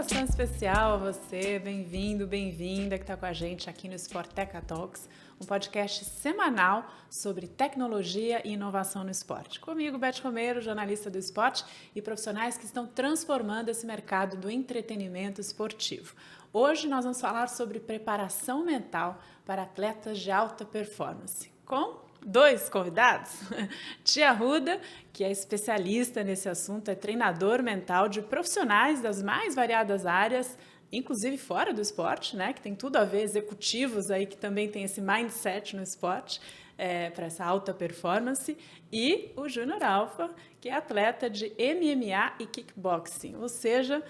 Saudação especial a você, bem-vindo, bem-vinda que está com a gente aqui no Sporteca Talks, um podcast semanal sobre tecnologia e inovação no esporte. Comigo, Beth Romero, jornalista do esporte e profissionais que estão transformando esse mercado do entretenimento esportivo. Hoje nós vamos falar sobre preparação mental para atletas de alta performance, com dois convidados. Tia Ruda, que é especialista nesse assunto, é treinador mental de profissionais das mais variadas áreas, inclusive fora do esporte, né? Que tem tudo a ver, executivos aí que também tem esse mindset no esporte, para essa alta performance. E o Júnior Alfa, que é atleta de MMA e kickboxing, ou seja,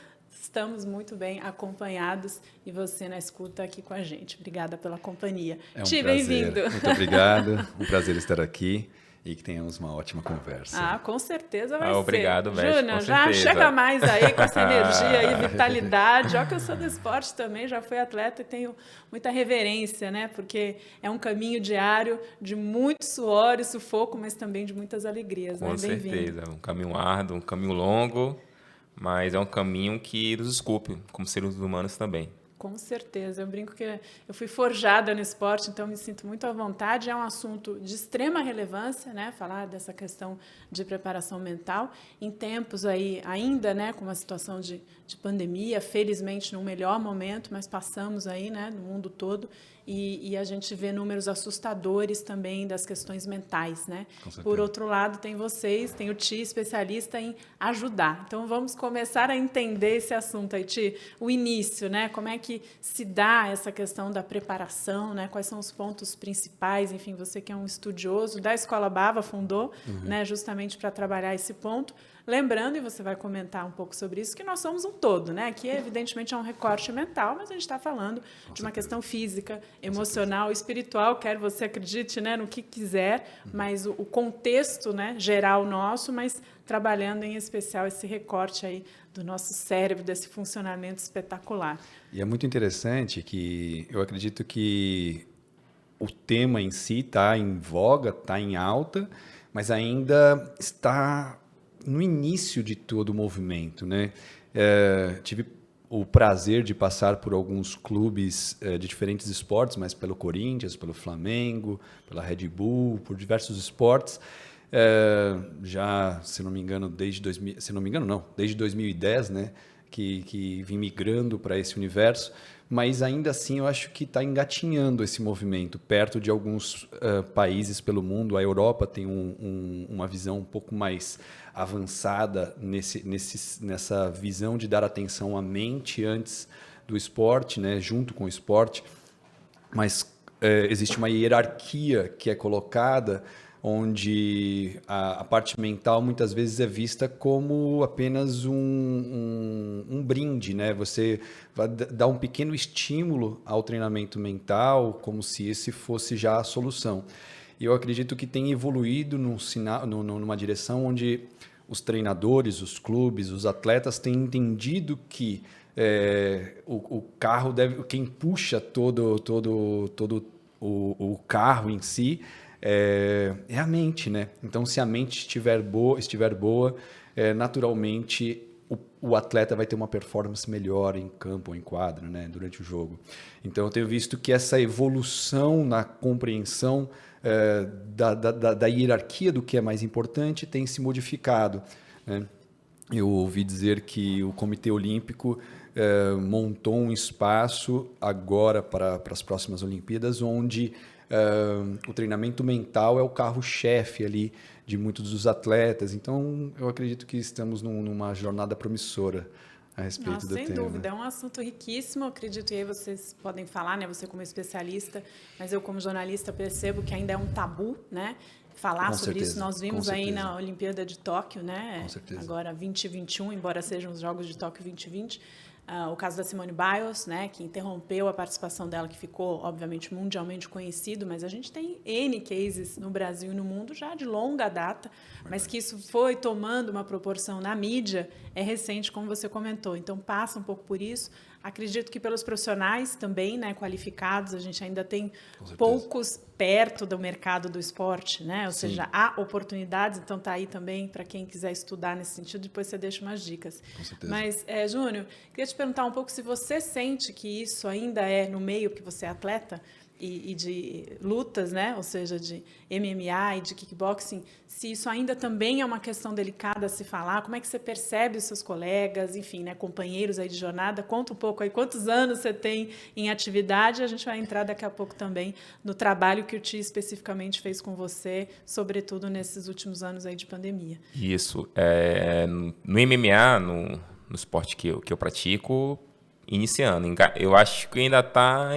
estamos muito bem acompanhados e você na escuta aqui com a gente. Obrigada pela companhia. Prazer. Bem-vindo. Muito obrigado. Um prazer estar aqui e que tenhamos uma ótima conversa. Com certeza vai ser. Obrigado, Beth. Júnior, já chega mais aí com essa energia e vitalidade. Ó, que eu sou do esporte também, já fui atleta e tenho muita reverência, né? Porque é um caminho diário de muito suor e sufoco, mas também de muitas alegrias. Com né? certeza. Um caminho árduo, um caminho longo, mas é um caminho que nos esculpe, como seres humanos também. Com certeza. Eu brinco que eu fui forjada no esporte, então me sinto muito à vontade. É um assunto de extrema relevância, né? Falar dessa questão de preparação mental em tempos aí ainda, né? Com uma situação de pandemia, felizmente no melhor momento, mas passamos aí, né? No mundo todo e a gente vê números assustadores também das questões mentais, né? Por outro lado, tem vocês, tem o Ti, especialista em ajudar. Então, vamos começar a entender esse assunto aí, Ti. O início, né? Como é que se dá essa questão da preparação, né? Quais são os pontos principais? Enfim, você que é um estudioso da Escola Bava, fundou, né? Justamente para trabalhar esse ponto. Lembrando, e você vai comentar um pouco sobre isso, que nós somos um todo, né? Aqui, evidentemente, é um recorte mental, mas a gente está falando de uma questão física, emocional, espiritual, quer você acredite, né, no que quiser, mas o contexto, né, geral nosso, mas trabalhando em especial esse recorte aí do nosso cérebro, desse funcionamento espetacular. E é muito interessante que eu acredito que o tema em si está em voga, está em alta, mas ainda está no início de todo o movimento, né? Tive o prazer de passar por alguns clubes de diferentes esportes, mas pelo Corinthians, pelo Flamengo, pela Red Bull, por diversos esportes. Já, se não me engano, desde 2010, né? Que vim migrando para esse universo, mas ainda assim eu acho que está engatinhando esse movimento perto de alguns países pelo mundo. A Europa tem uma visão um pouco mais avançada nessa visão de dar atenção à mente antes do esporte, né, junto com o esporte, mas existe uma hierarquia que é colocada onde a parte mental muitas vezes é vista como apenas um brinde, né? Você vai dar um pequeno estímulo ao treinamento mental, como se esse fosse já a solução. E eu acredito que tem evoluído numa direção onde os treinadores, os clubes, os atletas têm entendido que o carro quem puxa todo o carro em si é a mente, né? Então, se a mente estiver boa, naturalmente o atleta vai ter uma performance melhor em campo ou em quadra, né? Durante o jogo. Então, eu tenho visto que essa evolução na compreensão da hierarquia do que é mais importante tem se modificado, né? Eu ouvi dizer que o Comitê Olímpico montou um espaço agora para as próximas Olimpíadas, onde o treinamento mental é o carro-chefe ali de muitos dos atletas. Então, eu acredito que estamos numa jornada promissora a respeito do tema. Sem dúvida, é um assunto riquíssimo, acredito, e aí vocês podem falar, né? Você como especialista, mas eu como jornalista percebo que ainda é um tabu, né? Falar sobre isso. Nós vimos aí na Olimpíada de Tóquio, né? Agora 2021, embora sejam os Jogos de Tóquio 2020, o caso da Simone Biles, né, que interrompeu a participação dela, que ficou, obviamente, mundialmente conhecido, mas a gente tem N cases no Brasil e no mundo já de longa data, mas que isso foi tomando uma proporção na mídia, é recente, como você comentou. Então, passa um pouco por isso. Acredito que pelos profissionais também, né, qualificados, a gente ainda tem poucos perto do mercado do esporte, né? Ou seja, há oportunidades, então tá aí também para quem quiser estudar nesse sentido, depois você deixa umas dicas. Com certeza. Mas, Júnior, queria te perguntar um pouco se você sente que isso ainda é no meio, que você é atleta, e de lutas, né? Ou seja, de MMA e de kickboxing, se isso ainda também é uma questão delicada a se falar, como é que você percebe os seus colegas, enfim, né, companheiros aí de jornada? Conta um pouco aí quantos anos você tem em atividade, a gente vai entrar daqui a pouco também no trabalho que o Ti especificamente fez com você, sobretudo nesses últimos anos aí de pandemia. Isso. No MMA, no esporte que eu pratico, iniciando. Eu acho que ainda está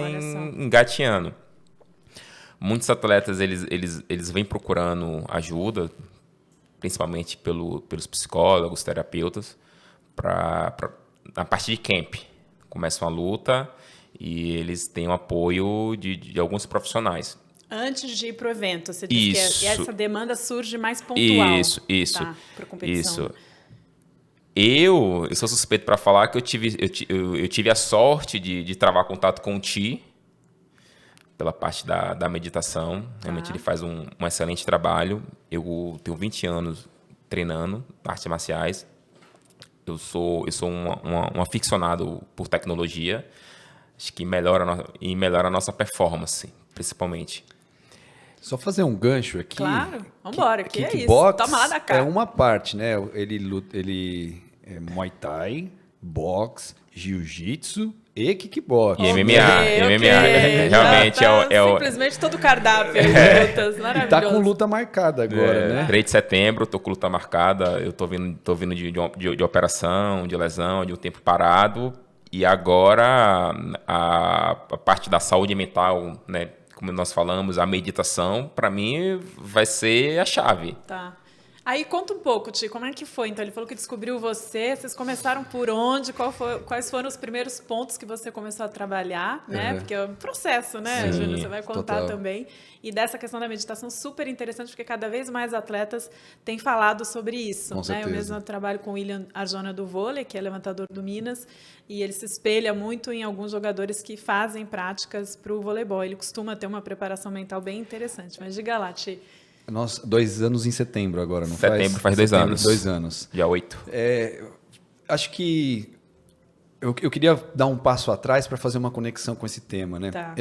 engateando. Muitos atletas eles vêm procurando ajuda, principalmente pelos psicólogos, terapeutas, na parte de camp. Começam a luta e eles têm o apoio de alguns profissionais. Antes de ir para o evento, você disse que essa demanda surge mais pontual. Isso. Tá, para competição. Isso. Eu sou suspeito para falar que eu tive a sorte de travar contato com o Ti pela parte da meditação. Realmente ele faz um excelente trabalho. Eu tenho 20 anos treinando artes marciais. Eu sou um aficionado por tecnologia. Acho que melhora a nossa performance, principalmente. Só fazer um gancho aqui. Claro, vamos embora, que é isso. Toma lá da cá. É uma parte, né? Ele é Muay Thai, boxe, jiu-jitsu e kickbox. E MMA. Realmente é o... Simplesmente todo o cardápio de lutas, maravilhoso. E tá com luta marcada agora, né? 3 de setembro, tô com luta marcada. Eu tô vindo de operação, de lesão, de um tempo parado. E agora a parte da saúde mental, né? Como nós falamos, a meditação, para mim, vai ser a chave. Tá. Aí conta um pouco, Ti, como é que foi? Então, ele falou que descobriu você, vocês começaram por onde? Quais foram os primeiros pontos que você começou a trabalhar, né? Porque é um processo, né, Júnior? Você vai contar também. E dessa questão da meditação, super interessante, porque cada vez mais atletas têm falado sobre isso. Com certeza. Eu mesmo trabalho com o William Arjona do vôlei, que é levantador do Minas, e ele se espelha muito em alguns jogadores que fazem práticas para o voleibol. Ele costuma ter uma preparação mental bem interessante. Mas diga lá, Ti. Nós, 2 anos em setembro agora, não faz? Setembro faz 2 anos. 2 anos. Dia 8. Acho que eu queria dar um passo atrás para fazer uma conexão com esse tema, né? Tá.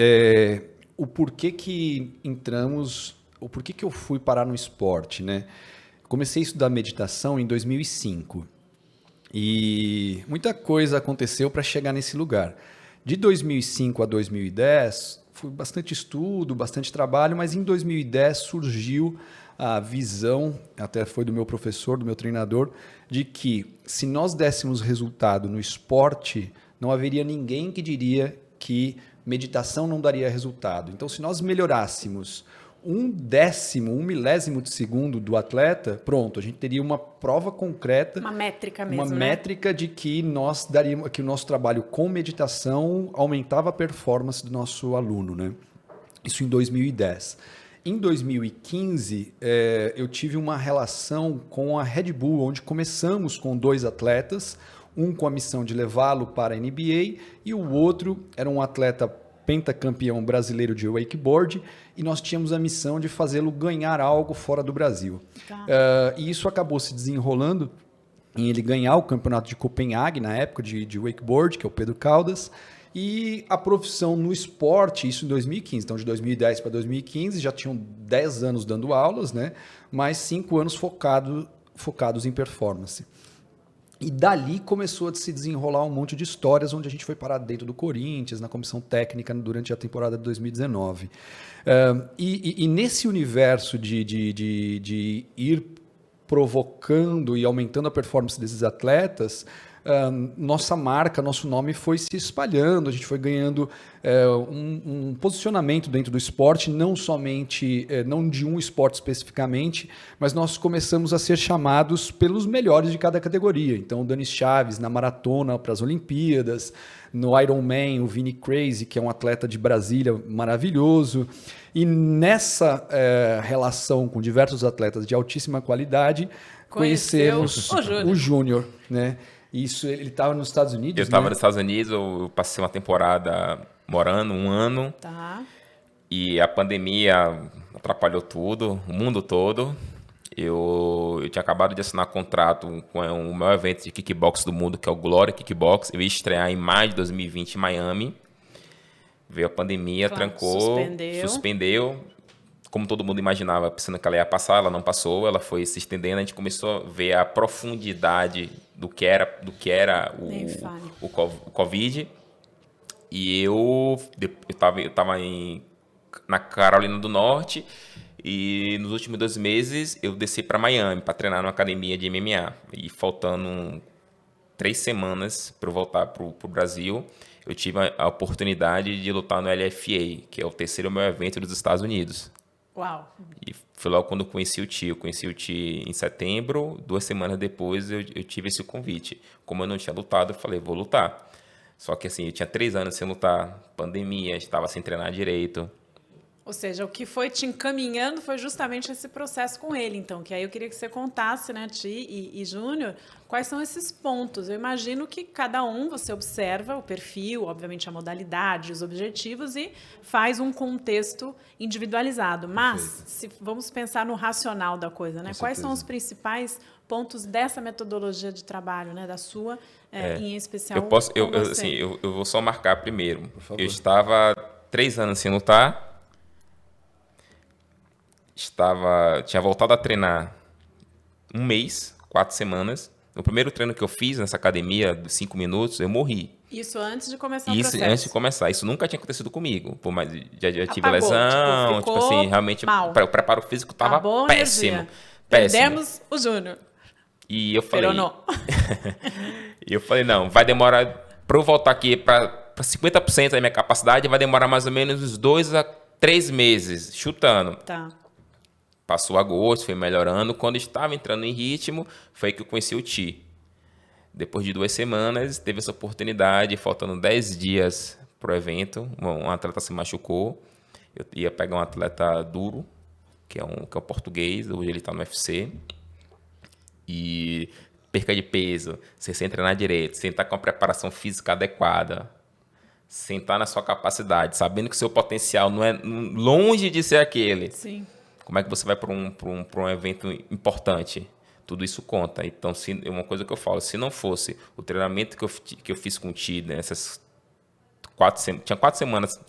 O porquê que entramos, o porquê que eu fui parar no esporte, né? Comecei a estudar meditação em 2005 e muita coisa aconteceu para chegar nesse lugar. De 2005 a 2010... foi bastante estudo, bastante trabalho, mas em 2010 surgiu a visão, até foi do meu professor, do meu treinador, de que se nós dessemos resultado no esporte, não haveria ninguém que diria que meditação não daria resultado. Então, se nós melhorássemos 1/10, 1/1000 de segundo do atleta, pronto, a gente teria uma prova concreta, uma métrica mesmo, uma métrica de que que o nosso trabalho com meditação aumentava a performance do nosso aluno, né? Isso em 2010. Em 2015, eu tive uma relação com a Red Bull, onde começamos com 2 atletas, um com a missão de levá-lo para a NBA e o outro era um atleta pentacampeão brasileiro de wakeboard, e nós tínhamos a missão de fazê-lo ganhar algo fora do Brasil. Tá. E isso acabou se desenrolando em ele ganhar o campeonato de Copenhague, na época de wakeboard, que é o Pedro Caldas, e a profissão no esporte, isso em 2015. Então, de 2010 para 2015, já tinham 10 anos dando aulas, né? Mais 5 anos focados em performance. E dali começou a se desenrolar um monte de histórias, onde a gente foi parar dentro do Corinthians, na comissão técnica, durante a temporada de 2019. E nesse universo de ir provocando e aumentando a performance desses atletas, nossa marca, nosso nome foi se espalhando, a gente foi ganhando um posicionamento dentro do esporte, não somente, não de um esporte especificamente, mas nós começamos a ser chamados pelos melhores de cada categoria. Então, o Dani Chaves na maratona para as Olimpíadas, no Ironman, o Vini Crazy, que é um atleta de Brasília maravilhoso. E nessa relação com diversos atletas de altíssima qualidade, conhecemos o Júnior, né? Isso, ele estava nos Estados Unidos, Eu estava né? nos Estados Unidos, eu passei uma temporada morando, 1 ano, Tá. e a pandemia atrapalhou tudo, o mundo todo. Eu tinha acabado de assinar contrato com o maior evento de kickbox do mundo, que é o Glory Kickbox. Eu ia estrear em maio de 2020 em Miami. Veio a pandemia, Claro, trancou, suspendeu. Como todo mundo imaginava, pensando que ela ia passar, ela não passou, ela foi se estendendo. A gente começou a ver a profundidade do que era Nem fale. o Covid. E eu estava na Carolina do Norte. E nos últimos 2 meses eu desci para Miami para treinar numa academia de MMA. E faltando 3 semanas para eu voltar para o Brasil, eu tive a oportunidade de lutar no LFA, que é o terceiro maior evento dos Estados Unidos. Uau. E foi logo quando eu conheci o Ti. Eu conheci o Ti em setembro, 2 semanas depois eu tive esse convite. Como eu não tinha lutado, eu falei, vou lutar. Só que assim, eu tinha 3 anos sem lutar, pandemia, estava sem treinar direito. Ou seja, o que foi te encaminhando foi justamente esse processo com ele, então, que aí eu queria que você contasse, né, Ti e Júnior, quais são esses pontos. Eu imagino que cada um, você observa o perfil, obviamente a modalidade, os objetivos e faz um contexto individualizado. Mas, vamos pensar no racional da coisa, né? Quais são os principais pontos dessa metodologia de trabalho, né, da sua, em especial com você? Assim, eu vou só marcar primeiro. Eu estava 3 anos sem lutar. Tinha voltado a treinar 1 mês, 4 semanas. No primeiro treino que eu fiz nessa academia, de 5 minutos, eu morri. Isso antes de começar o Isso processo? antes de começar. Isso nunca tinha acontecido comigo. Por mais já tive Apagou, lesão, ficou assim, realmente mal. o preparo físico estava Acabou a péssimo. energia. Péssimo. Perdemos o Júnior. E eu falei... Peronou. E eu falei, não, vai demorar... Para eu voltar aqui para 50% da minha capacidade, vai demorar mais ou menos uns 2 a 3 meses, chutando. Tá. Passou agosto, foi melhorando. Quando estava entrando em ritmo, foi que eu conheci o Ti. Depois de 2 semanas, teve essa oportunidade, faltando 10 dias para o evento. Um atleta se machucou. Eu ia pegar um atleta duro, que é um português, hoje ele está no UFC. E perca de peso, você sem treinar direito, sem estar com a preparação física adequada, sem estar na sua capacidade, sabendo que o seu potencial não é longe de ser aquele. Sim. Como é que você vai para um evento importante? Tudo isso conta. Então, uma coisa que eu falo, se não fosse o treinamento que eu fiz com o Ti, nessas 4 semanas, tinha 4 semanas,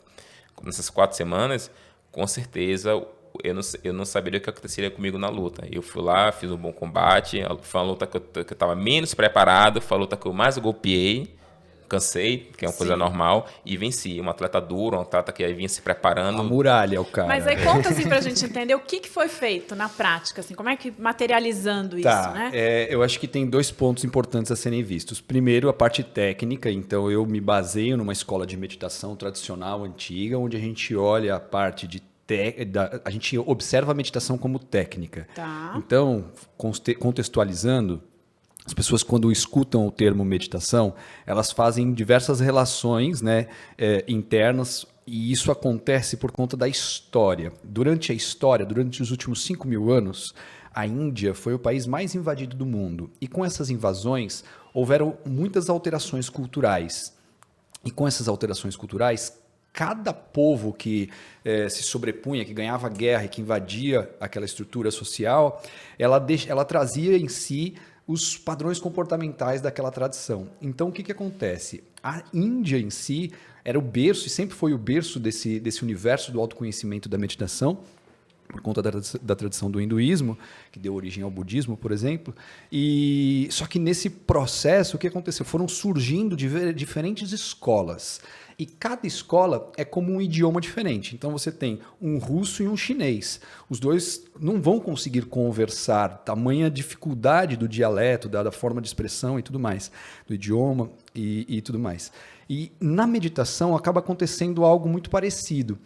nessas 4 semanas, com certeza eu não saberia o que aconteceria comigo na luta. Eu fui lá, fiz um bom combate, foi uma luta que eu estava menos preparado, foi a luta que eu mais golpeei, cansei, que é uma coisa normal, e venci. Um atleta duro, um atleta que vinha se preparando. A muralha, o cara. Mas aí conta assim pra gente entender o que foi feito na prática, assim, como é que materializando isso, né? Eu acho que tem 2 pontos importantes a serem vistos. Primeiro, a parte técnica. Então, eu me baseio numa escola de meditação tradicional, antiga, onde a gente olha a parte a gente observa a meditação como técnica. Tá. Então, contextualizando, as pessoas, quando escutam o termo meditação, elas fazem diversas relações, né, internas, e isso acontece por conta da história. Durante os últimos 5.000 anos, a Índia foi o país mais invadido do mundo. E com essas invasões, houveram muitas alterações culturais. E com essas alterações culturais, cada povo que se sobrepunha, que ganhava guerra e que invadia aquela estrutura social, ela trazia em si os padrões comportamentais daquela tradição. Então, o que acontece? A Índia em si era o berço, e sempre foi o berço desse universo do autoconhecimento da meditação, por conta da tradição do hinduísmo, que deu origem ao budismo, por exemplo. E só que nesse processo, o que aconteceu? Foram surgindo diferentes escolas. E cada escola é como um idioma diferente. Então, você tem um russo e um chinês. Os dois não vão conseguir conversar, tamanha dificuldade do dialeto, da forma de expressão e tudo mais, do idioma e tudo mais. E na meditação acaba acontecendo algo muito parecido.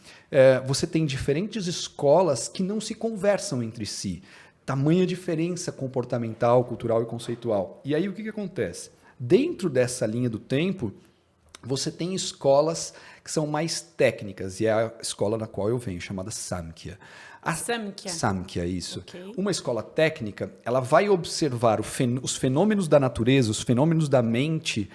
Você tem diferentes escolas que não se conversam entre si. Tamanha diferença comportamental, cultural e conceitual. E aí o que acontece? Dentro dessa linha do tempo, você tem escolas que são mais técnicas, e é a escola na qual eu venho, chamada Samkhya. Samkhya, isso. Okay. Uma escola técnica, ela vai observar os fenômenos da natureza, os fenômenos da mente,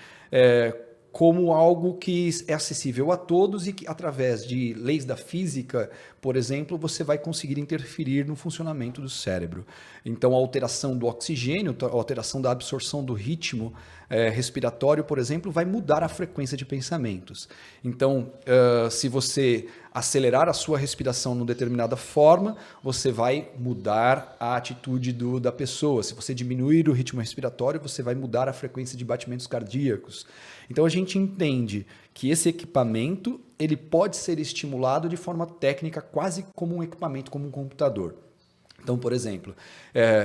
como algo que é acessível a todos e que, através de leis da física, por exemplo, você vai conseguir interferir no funcionamento do cérebro. Então, a alteração do oxigênio, a alteração da absorção do ritmo respiratório, por exemplo, vai mudar a frequência de pensamentos. Então, se você acelerar a sua respiração numa determinada forma, você vai mudar a atitude da pessoa. Se você diminuir o ritmo respiratório, você vai mudar a frequência de batimentos cardíacos. Então, a gente entende que esse equipamento ele pode ser estimulado de forma técnica, quase como um equipamento, como um computador. Então, por exemplo,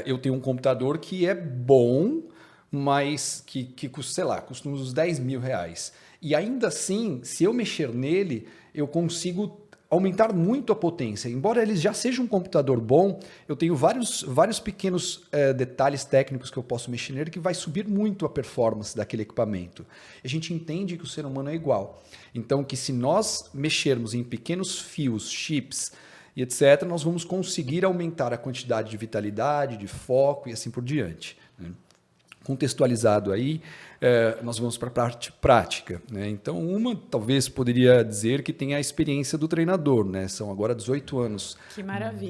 eu tenho um computador que é bom, mas que custa, sei lá, custa uns 10 mil reais. E ainda assim, se eu mexer nele, eu consigo aumentar muito a potência. Embora ele já seja um computador bom, eu tenho vários pequenos detalhes técnicos que eu posso mexer nele que vai subir muito a performance daquele equipamento. A gente entende que o ser humano é igual. Então, que se nós mexermos em pequenos fios, chips e etc., nós vamos conseguir aumentar a quantidade de vitalidade, de foco e assim por diante, né? Contextualizado aí, nós vamos para a parte prática, né? Então, talvez poderia dizer que tem a experiência do treinador, né? São agora 18 anos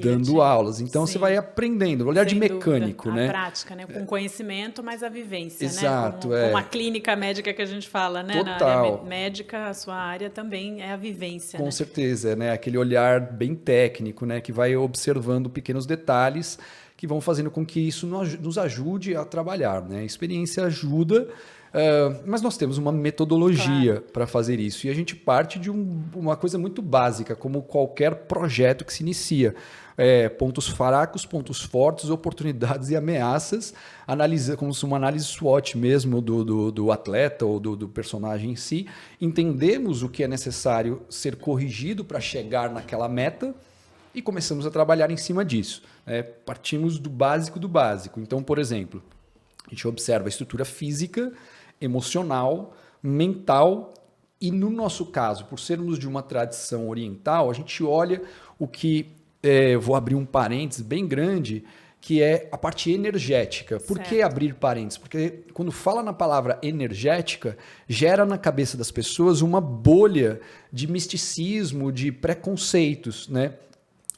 dando aulas. Então, Sim. Você vai aprendendo, olhar Sem de mecânico, dúvida. Né? A prática, né? Com conhecimento, mas a vivência, Exato, né? Com a clínica médica que a gente fala, né? Total. Na área médica, a sua área também é a vivência. Com né? certeza, né? Aquele olhar bem técnico, né? Que vai observando pequenos detalhes que vão fazendo com que isso nos ajude a trabalhar, né? A experiência ajuda, mas nós temos uma metodologia para fazer isso. E a gente parte de uma coisa muito básica, como qualquer projeto que se inicia. Pontos fracos, pontos fortes, oportunidades e ameaças, como se uma análise SWOT mesmo do atleta ou do personagem em si. Entendemos o que é necessário ser corrigido para chegar naquela meta, e começamos a trabalhar em cima disso. Partimos do básico do básico. Então, por exemplo, a gente observa a estrutura física, emocional, mental e, no nosso caso, por sermos de uma tradição oriental, a gente olha o que, vou abrir um parênteses bem grande, que é a parte energética. Por que abrir parênteses? Porque quando fala na palavra energética, gera na cabeça das pessoas uma bolha de misticismo, de preconceitos, né?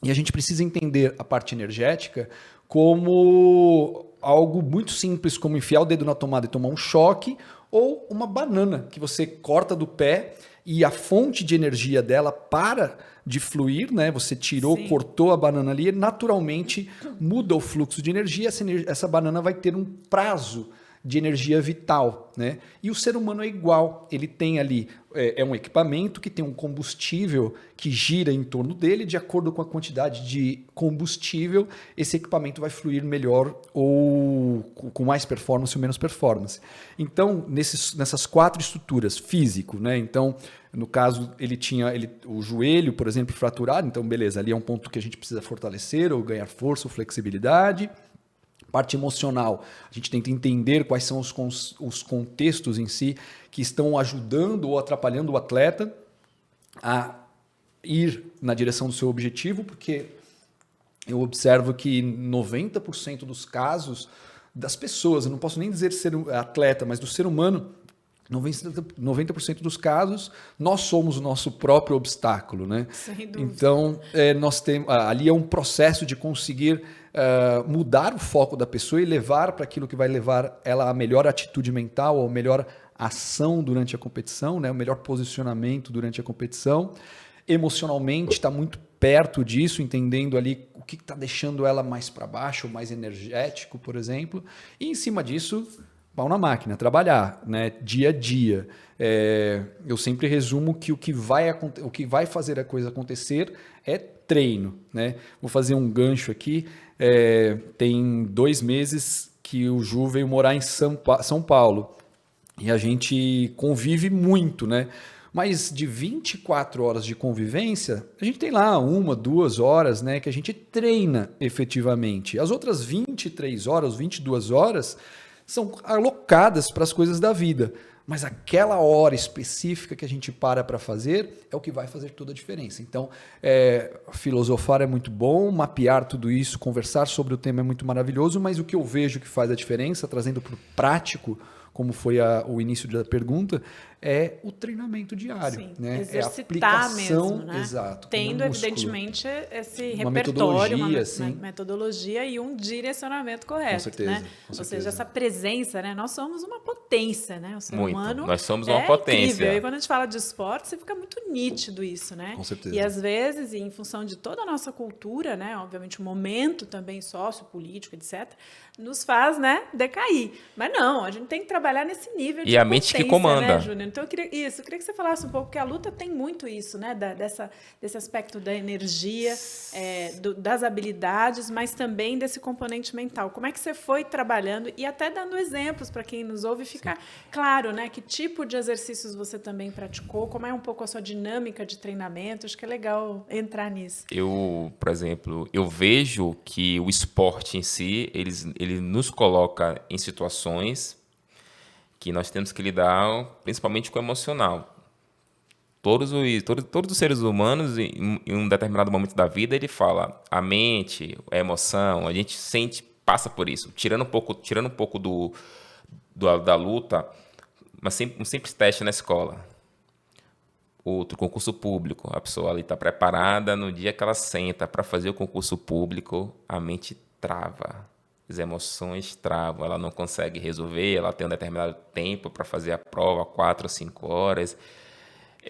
E a gente precisa entender a parte energética como algo muito simples, como enfiar o dedo na tomada e tomar um choque, ou uma banana que você corta do pé e a fonte de energia dela para de fluir, né? Você tirou, Sim. cortou a banana ali, e naturalmente muda o fluxo de energia, essa banana vai ter um prazo de energia vital, né? E o ser humano é igual, ele tem ali, um equipamento que tem um combustível que gira em torno dele, de acordo com a quantidade de combustível, esse equipamento vai fluir melhor ou com mais performance ou menos performance. Então, nessas 4 estruturas, físico, né? Então, no caso, ele tinha o joelho, por exemplo, fraturado, então beleza, ali é um ponto que a gente precisa fortalecer ou ganhar força ou flexibilidade. Parte emocional, a gente tenta entender quais são os contextos em si que estão ajudando ou atrapalhando o atleta a ir na direção do seu objetivo, porque eu observo que 90% dos casos das pessoas, eu não posso nem dizer ser atleta, mas do ser humano, 90% dos casos, nós somos o nosso próprio obstáculo, né? Sem dúvida. Então, nós temos, ali é um processo de conseguir mudar o foco da pessoa e levar para aquilo que vai levar ela a melhor atitude mental, ou a melhor ação durante a competição, né? O melhor posicionamento durante a competição. Emocionalmente, está muito perto disso, entendendo ali o que está deixando ela mais para baixo, ou mais energético, por exemplo. E em cima disso, pau na máquina, trabalhar, né? Dia a dia. Eu sempre resumo que o que vai fazer a coisa acontecer é treino, né? Vou fazer um gancho aqui. Tem 2 meses que o Ju veio morar em São Paulo e a gente convive muito, né? Mas de 24 horas de convivência, a gente tem lá 1, 2 horas, né, que a gente treina efetivamente. As outras 23 horas, 22 horas são alocadas para as coisas da vida. Mas aquela hora específica que a gente para fazer é o que vai fazer toda a diferença. Então, filosofar é muito bom, mapear tudo isso, conversar sobre o tema é muito maravilhoso, mas o que eu vejo que faz a diferença, trazendo para o prático, como foi o início da pergunta, é o treinamento diário. Sim, né? exercitar é a aplicação, mesmo, né? Exato. Tendo, músculo. evidentemente, esse Uma repertório, metodologia, uma metodologia e um direcionamento correto. Com certeza, né? com Ou certeza. seja, essa presença, né? Nós somos uma potência, né? O ser humano Nós somos é uma potência. incrível. E quando a gente fala de esporte, você fica muito nítido isso, né? Com certeza. E às vezes, em função de toda a nossa cultura, né? Obviamente, o momento também sociopolítico, etc., nos faz, né, decair. Mas não, a gente tem que trabalhar nesse nível de E a mente que comanda. né, Júnior? Então, eu queria que você falasse um pouco, porque a luta tem muito isso, né? Desse aspecto da energia, das habilidades, mas também desse componente mental. Como é que você foi trabalhando e até dando exemplos para quem nos ouve ficar claro, né? Que tipo de exercícios você também praticou, como é um pouco a sua dinâmica de treinamento. Acho que é legal entrar nisso. Por exemplo, eu vejo que o esporte em si, ele nos coloca em situações que nós temos que lidar principalmente com o emocional. Todos os seres humanos, em um determinado momento da vida, ele fala, a mente, a emoção, a gente sente, passa por isso. Tirando um pouco da luta, mas um simples teste na escola. Outro concurso público, a pessoa ali está preparada, no dia que ela senta para fazer o concurso público, a mente trava. As emoções travam, ela não consegue resolver, ela tem um determinado tempo para fazer a prova, 4 ou 5 horas.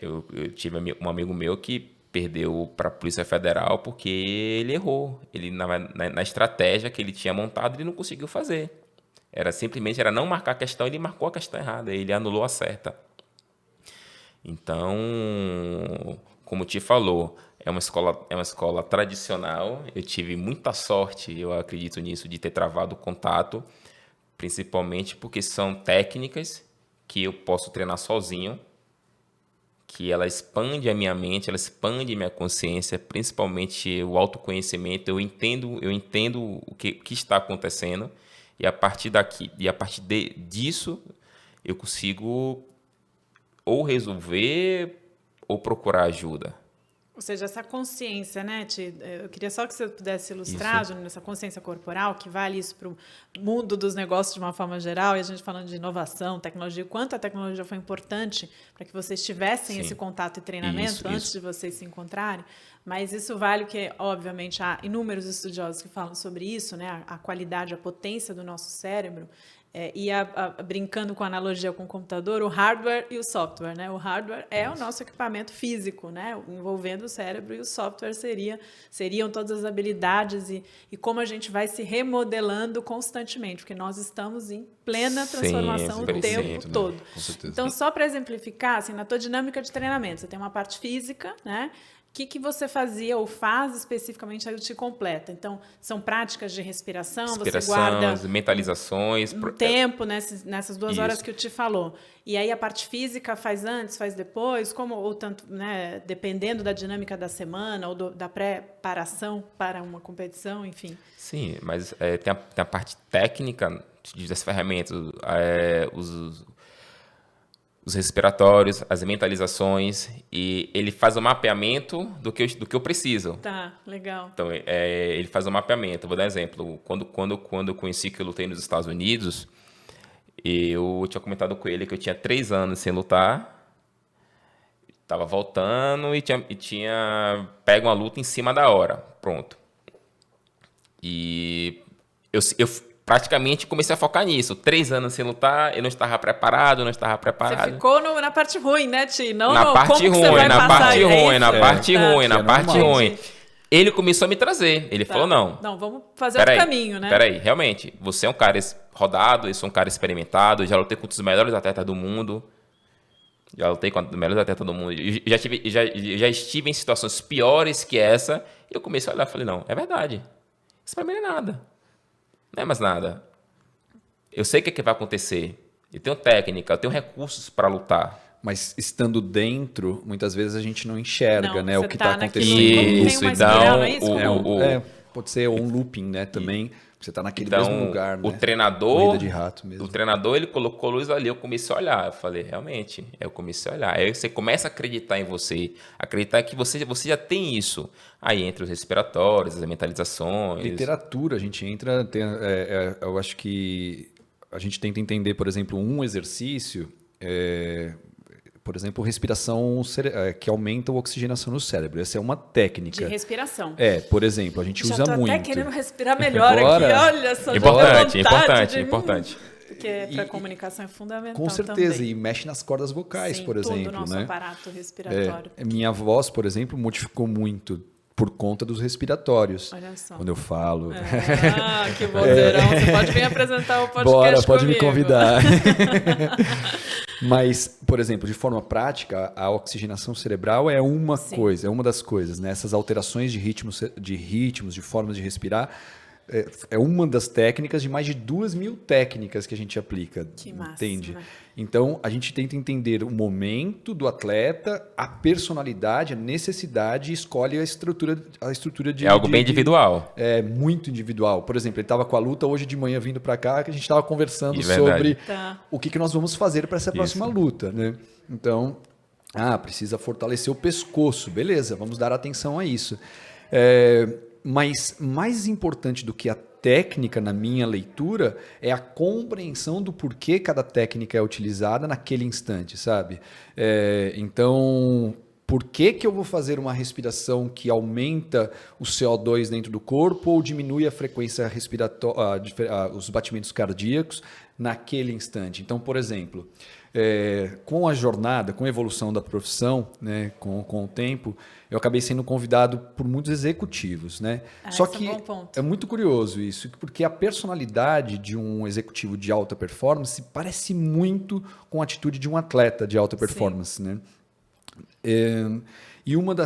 Eu tive um amigo meu que perdeu para a Polícia Federal porque ele errou. Ele, na estratégia que ele tinha montado, ele não conseguiu fazer. Simplesmente era não marcar a questão, ele marcou a questão errada, ele anulou a certa. Então, como te falou, é uma escola tradicional. Eu tive muita sorte, eu acredito nisso, de ter travado o contato, principalmente porque são técnicas que eu posso treinar sozinho, que ela expande a minha mente, ela expande a minha consciência, principalmente o autoconhecimento. Eu entendo o que está acontecendo e a partir disso eu consigo ou resolver ou procurar ajuda. Ou seja, essa consciência, né, eu queria só que você pudesse ilustrar, Júnior, essa consciência corporal, que vale isso para o mundo dos negócios de uma forma geral, e a gente falando de inovação, tecnologia, o quanto a tecnologia foi importante para que vocês tivessem esse contato e treinamento antes de vocês se encontrarem, mas isso vale que, obviamente, há inúmeros estudiosos que falam sobre isso, né, a qualidade, a potência do nosso cérebro. Brincando com a analogia com o computador, o hardware e o software, né? O hardware é o nosso equipamento físico, né? Envolvendo o cérebro, e o software seriam todas as habilidades e como a gente vai se remodelando constantemente, porque nós estamos em plena transformação o tempo todo. Né? Com certeza. Então, só para exemplificar, assim, na tua dinâmica de treinamento, você tem uma parte física, né? O que você fazia ou faz especificamente, aí te completa. Então, são práticas de respiração, você guarda mentalizações, um tempo nessas 2 horas que eu te falou. E aí a parte física faz antes, faz depois, ou tanto, né, dependendo da dinâmica da semana ou da preparação para uma competição, enfim. Sim, mas tem a parte técnica das ferramentas, os respiratórios, as mentalizações, e ele faz o mapeamento do que eu preciso. Tá, legal. Então, ele faz o mapeamento. Vou dar um exemplo. Quando eu conheci que eu lutei nos Estados Unidos, eu tinha comentado com ele que eu tinha 3 anos sem lutar, estava voltando e tinha pego uma luta em cima da hora. Pronto. E eu praticamente comecei a focar nisso. 3 anos sem lutar, eu não estava preparado. Você ficou na parte ruim, né, Ti? Na parte ruim. Ele começou a me trazer. Ele falou, não, vamos fazer outro caminho, né? Peraí, realmente, você é um cara rodado, eu sou um cara experimentado, já lutei com os melhores atletas do mundo. Já estive em situações piores que essa. E eu comecei a olhar e falei, não, é verdade. Isso pra mim não é nada. Não é mais nada. Eu sei o que vai acontecer. Eu tenho técnica, eu tenho recursos para lutar. Mas estando dentro, muitas vezes a gente não enxerga, né, o que está naquilo, acontecendo. Isso, então... Pode ser um looping, né, também. Você está naquele Então, mesmo lugar, né? Corrida de rato mesmo. O treinador, ele colocou luz ali, eu comecei a olhar. Eu falei, realmente, eu comecei a olhar. Aí você começa a acreditar em você, acreditar que você já tem isso. Aí entra os respiratórios, as mentalizações. Literatura, a gente entra... eu acho que a gente tenta entender, por exemplo, um exercício... por exemplo, respiração que aumenta a oxigenação no cérebro. Essa é uma técnica. De respiração. Por exemplo, a gente usa muito. Já tô até querendo respirar melhor Bora. aqui, olha só. Importante. Porque para a comunicação é fundamental. Com certeza, também. e mexe nas cordas vocais, Sim, por exemplo. Todo o nosso aparato respiratório. Minha voz, por exemplo, modificou muito por conta dos respiratórios. Olha só. Quando eu falo. Que vozeirão. Você pode vir apresentar o podcast Bora, pode comigo. me convidar. Mas, por exemplo, de forma prática, a oxigenação cerebral é uma coisa, é uma das coisas, né? Essas alterações de ritmos, de formas de respirar, é uma das técnicas de mais de 2.000 técnicas que a gente aplica. Que massa, entende? né? Então, a gente tenta entender o momento do atleta, a personalidade, a necessidade e escolhe a estrutura de... É algo bem individual. É muito individual. Por exemplo, ele estava com a luta hoje de manhã vindo para cá, que a gente estava conversando sobre o que nós vamos fazer para essa próxima luta, né? Então, precisa fortalecer o pescoço. Beleza, vamos dar atenção a isso. Mas mais importante do que a técnica, na minha leitura, é a compreensão do porquê cada técnica é utilizada naquele instante, sabe? Então, por que eu vou fazer uma respiração que aumenta o CO2 dentro do corpo ou diminui a frequência respiratória, os batimentos cardíacos naquele instante? Então, por exemplo, com a jornada, com a evolução da profissão, né, com o tempo, eu acabei sendo convidado por muitos executivos, né? Só que é muito curioso isso, porque a personalidade de um executivo de alta performance parece muito com a atitude de um atleta de alta performance, né?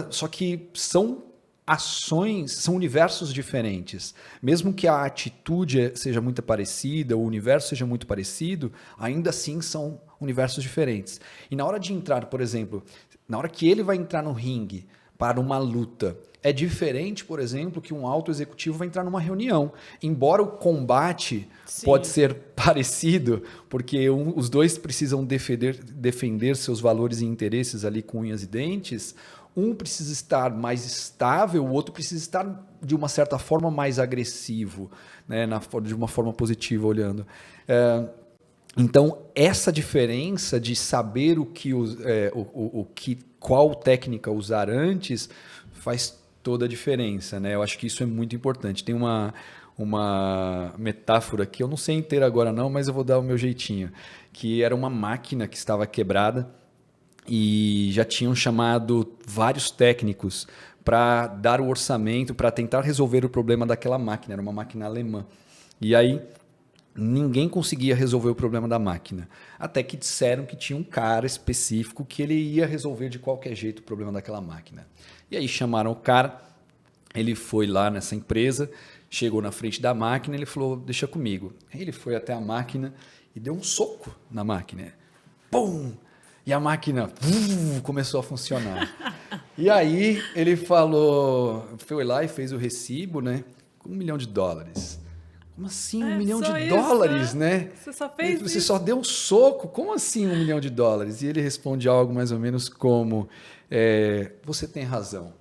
Só que são ações, são universos diferentes. Mesmo que a atitude seja muito parecida, o universo seja muito parecido, ainda assim são universos diferentes. E na hora de entrar, por exemplo, na hora que ele vai entrar no ringue para uma luta, é diferente, por exemplo, que um alto executivo vai entrar numa reunião. Embora o combate pode ser parecido, porque os dois precisam defender seus valores e interesses ali com unhas e dentes, um precisa estar mais estável, o outro precisa estar, de uma certa forma, mais agressivo, né? De uma forma positiva, olhando. Então, essa diferença de saber qual técnica usar antes faz toda a diferença, né? Eu acho que isso é muito importante. Tem uma metáfora que eu não sei inteira agora não, mas eu vou dar o meu jeitinho, que era uma máquina que estava quebrada e já tinham chamado vários técnicos para dar o orçamento, para tentar resolver o problema daquela máquina. Era uma máquina alemã. E aí ninguém conseguia resolver o problema da máquina. Até que disseram que tinha um cara específico que ele ia resolver de qualquer jeito o problema daquela máquina. E aí chamaram o cara, ele foi lá nessa empresa, chegou na frente da máquina, ele falou, deixa comigo. Aí ele foi até a máquina e deu um soco na máquina. Pum! E a máquina começou a funcionar. E aí ele foi lá e fez o recibo, né? $1 milhão. Como assim $1 milhão, né? Você só fez isso? Você só deu um soco? Como assim $1 milhão? E ele responde algo mais ou menos como, você tem razão.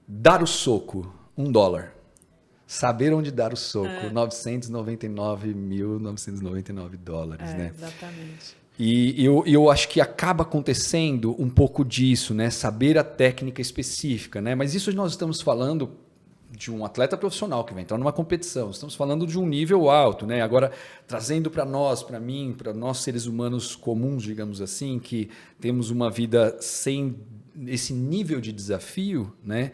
Dar o soco, $1. Saber onde dar o soco, $999.999, né? Exatamente. E eu acho que acaba acontecendo um pouco disso, né? Saber a técnica específica, né? Mas isso nós estamos falando de um atleta profissional que vai entrar numa competição. Estamos falando de um nível alto, né? Agora, trazendo para nós, para mim, para nós seres humanos comuns, digamos assim, que temos uma vida sem esse nível de desafio, né?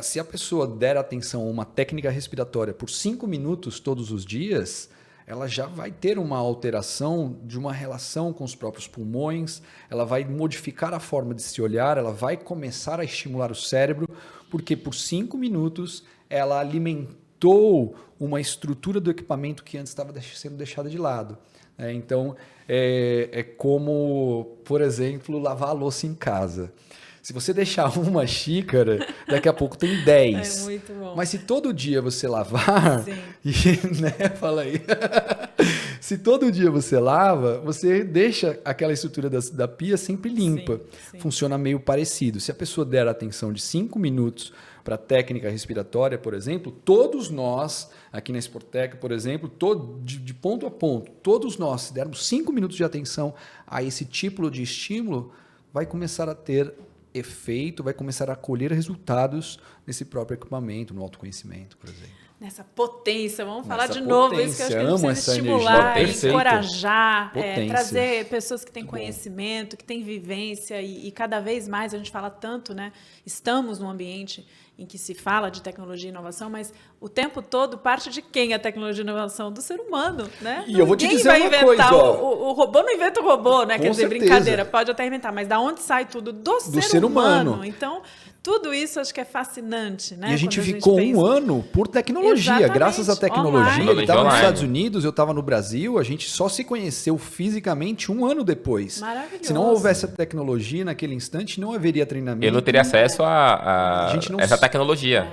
Se a pessoa der atenção a uma técnica respiratória por 5 minutos todos os dias, ela já vai ter uma alteração de uma relação com os próprios pulmões, ela vai modificar a forma de se olhar, ela vai começar a estimular o cérebro, porque por 5 minutos ela alimentou uma estrutura do equipamento que antes estava sendo deixada de lado. Então, é como, por exemplo, lavar a louça em casa. Se você deixar uma xícara, daqui a pouco tem 10. É muito bom. Mas se todo dia você lavar, né, fala aí. Se todo dia você lava, você deixa aquela estrutura da pia sempre limpa. Sim. Funciona meio parecido. Se a pessoa der atenção de 5 minutos para a técnica respiratória, por exemplo, todos nós, aqui na Sportec, por exemplo, de ponto a ponto, todos nós, se dermos 5 minutos de atenção a esse tipo de estímulo, vai começar a ter efeito, vai começar a colher resultados nesse próprio equipamento, no autoconhecimento, por exemplo. Nessa potência, vamos falar Nessa de novo, isso que eu acho que a gente amo precisa essa estimular, energia. encorajar, Potência. trazer pessoas que têm conhecimento, que têm vivência e cada vez mais a gente fala tanto, né? Estamos num ambiente em que se fala de tecnologia e inovação, mas o tempo todo parte de quem a tecnologia e inovação? Do ser humano, né? E eu vou te Ninguém dizer vai uma inventar coisa, ó. o robô não inventa o robô, né? Com Quer dizer, certeza. brincadeira, pode até inventar, mas da onde sai tudo? Do ser humano. Então, tudo isso acho que é fascinante, né? E a gente Quando ficou pensa. um ano por tecnologia. Exatamente. Graças à tecnologia. Online. Ele estava nos Online. Estados Unidos, eu estava no Brasil, a gente só se conheceu fisicamente um ano depois. Maravilhoso. Se não houvesse a tecnologia naquele instante, não haveria treinamento. Eu não teria acesso a gente não essa s- tecnologia.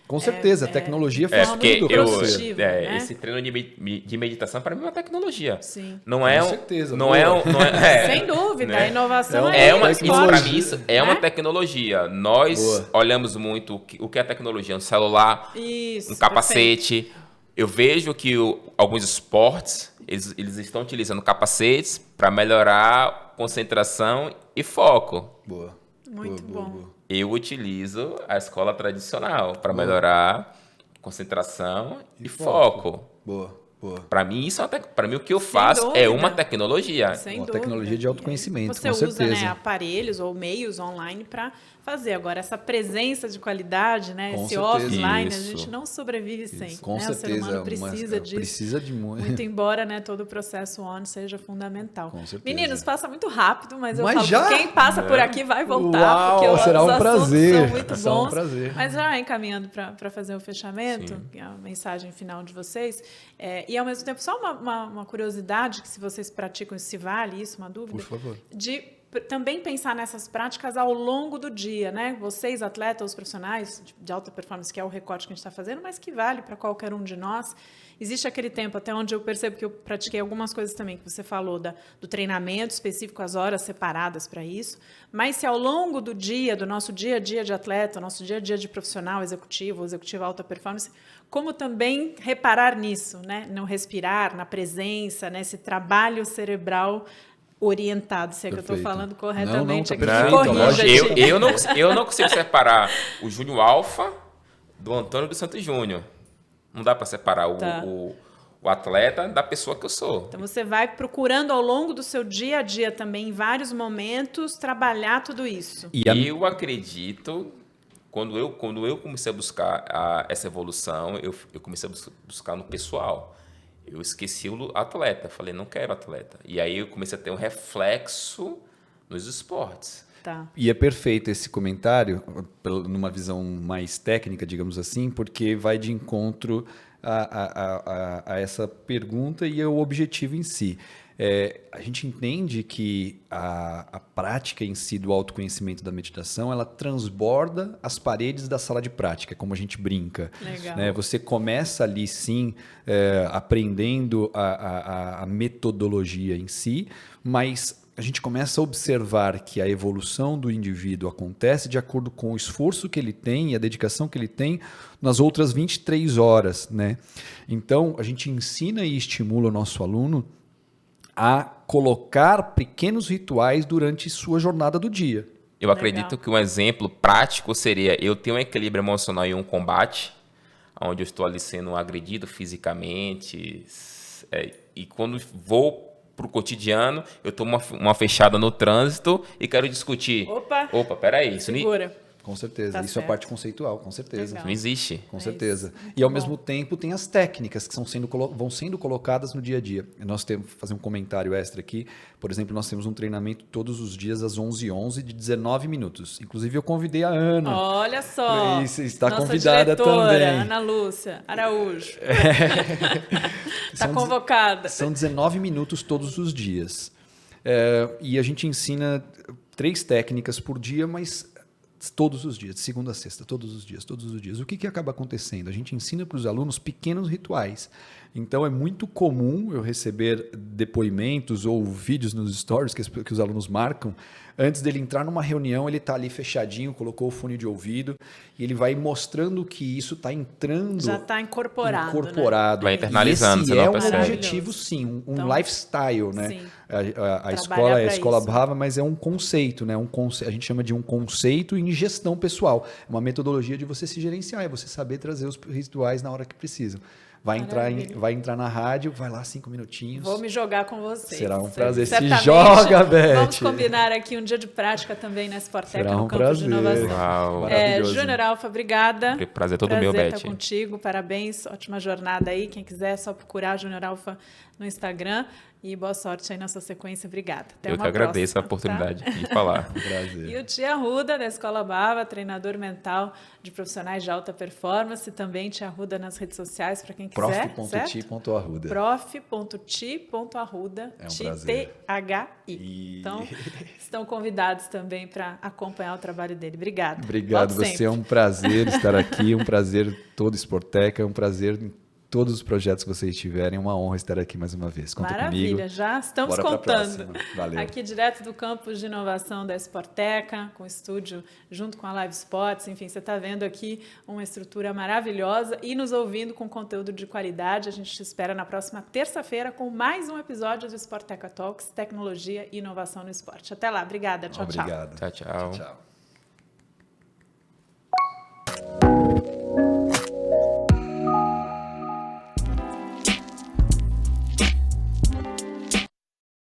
Com certeza, a tecnologia faz Porque tudo. eu- pra você. produtivo, né? esse treino de meditação para mim é uma tecnologia. Sim. Não é Com um, certeza, não boa. é, um- não é, Sem dúvida, né? a inovação É É uma, isso esporte, para mim isso é uma né? tecnologia. Nós Boa. olhamos muito o que é tecnologia, um celular, Isso, um capacete. Eu vejo que alguns esportes eles estão utilizando capacetes para melhorar concentração e foco. Boa. Muito bom. Eu utilizo a escola tradicional para melhorar concentração e foco. Boa, boa. Para mim, para mim o que eu faço é uma dúvida. tecnologia. Sem Uma dúvida. tecnologia de autoconhecimento, Você com usa, certeza. né, aparelhos ou meios online para fazer. Agora, essa presença de qualidade, né, Com esse certeza. offline, a Isso. gente não sobrevive sem. Com né? certeza. O ser humano precisa disso. Precisa de muito. Muito embora, né, todo o processo on seja fundamental. Com certeza. Meninos, passa muito rápido, mas eu Mas falo já? que quem passa por aqui vai voltar, Uau, porque será os um assuntos prazer. são muito Será um bons. prazer. Mas já encaminhando para fazer o fechamento, Sim. que é a mensagem final de vocês, e ao mesmo tempo só uma curiosidade, que se vocês praticam, se vale isso, uma dúvida, Por favor. de também pensar nessas práticas ao longo do dia, né? Vocês, atletas, os profissionais de alta performance, que é o recorte que a gente está fazendo, mas que vale para qualquer um de nós. Existe aquele tempo, até onde eu percebo que eu pratiquei algumas coisas também, que você falou do treinamento específico, as horas separadas para isso, mas se ao longo do dia, do nosso dia a dia de atleta, nosso dia a dia de profissional, executivo alta performance, como também reparar nisso, né? No respirar, na presença, nesse trabalho cerebral orientado, se é que eu estou Perfeito. falando corretamente. Não, tá aqui, perfeito, me corrija, lógico. Ti. Eu não consigo separar o Júnior Alfa do Antônio do Santos Júnior. Não dá para separar Tá. o atleta da pessoa que eu sou. Então, você vai procurando ao longo do seu dia a dia também, em vários momentos, trabalhar tudo isso. E Eu acredito, quando eu comecei a buscar essa evolução, eu comecei a buscar no pessoal. Eu esqueci o atleta, falei, não quero atleta. E aí eu comecei a ter um reflexo nos esportes. Tá. E é perfeito esse comentário, numa visão mais técnica, digamos assim, porque vai de encontro a essa pergunta e ao objetivo em si. A gente entende que a prática em si do autoconhecimento da meditação, ela transborda as paredes da sala de prática, como a gente brinca. Legal. Né? Você começa ali, sim, aprendendo a metodologia em si, mas a gente começa a observar que a evolução do indivíduo acontece de acordo com o esforço que ele tem e a dedicação que ele tem nas outras 23 horas. Né? Então, a gente ensina e estimula o nosso aluno a colocar pequenos rituais durante sua jornada do dia. Eu acredito que um exemplo prático seria eu ter um equilíbrio emocional em um combate, onde eu estou ali sendo agredido fisicamente, e quando vou para o cotidiano, eu tomo uma fechada no trânsito e quero discutir. Opa, peraí, isso segura. Com certeza. Tá Isso certo. é a parte conceitual, com certeza. Legal. não existe. Com É certeza. isso. Muito E ao bom. mesmo tempo tem as técnicas que vão sendo colocadas no dia a dia. Nós temos fazer um comentário extra aqui. Por exemplo, nós temos um treinamento todos os dias às 11h11 de 19 minutos. Inclusive eu convidei a Ana. Olha só. Isso, está nossa convidada diretora, também. Ana Lúcia Araújo. Está São convocada. São 19 minutos todos os dias. E a gente ensina 3 técnicas por dia, mas Todos os dias, de segunda a sexta, todos os dias. O que acaba acontecendo? A gente ensina para os alunos pequenos rituais. Então, é muito comum eu receber depoimentos ou vídeos nos stories que os alunos marcam. Antes dele entrar numa reunião, ele está ali fechadinho, colocou o fone de ouvido e ele vai mostrando que isso está entrando... Já está incorporado. Né? Vai internalizando, esse você não é um percebe. objetivo, sim, um lifestyle, né? Sim. A escola é a escola isso. Brava, mas é um conceito, né? A gente chama de um conceito em gestão pessoal. É uma metodologia de você se gerenciar, é você saber trazer os rituais na hora que precisam. Vai entrar na rádio, vai lá 5 minutinhos. Vou me jogar com vocês. Será um prazer. Certamente, se joga, Beth. Vamos combinar aqui um dia de prática também na Sporteca, Será no campus de inovação. Uau. Júnior Alfa, obrigada. Prazer todo meu, Beth. Estar contigo, parabéns, ótima jornada aí. Quem quiser, é só procurar Júnior Alfa no Instagram. E boa sorte aí na sua sequência. Obrigada. Até Eu que agradeço a oportunidade de falar. Prazer. E o Tia Ruda, da Escola Bava, treinador mental de profissionais de alta performance. Também Tia Ruda nas redes sociais, para quem quiser. prof.ti.arruda. prof.ti.arruda. É um prazer. T-H-I. Então, estão convidados também para acompanhar o trabalho dele. Obrigada. Obrigado. Você é um prazer estar aqui, um prazer todo Sporteca, um prazer em todos os projetos que vocês tiverem. É uma honra estar aqui mais uma vez. Conta Maravilha, comigo. Já estamos Bora contando. Valeu. Aqui direto do campus de inovação da Sporteca, com o estúdio junto com a Live Spots. Enfim, você está vendo aqui uma estrutura maravilhosa e nos ouvindo com conteúdo de qualidade. A gente te espera na próxima terça-feira com mais um episódio do Sporteca Talks, tecnologia e inovação no esporte. Até lá. Obrigada. Tchau, tchau. Obrigado. Tchau, tchau. Tchau.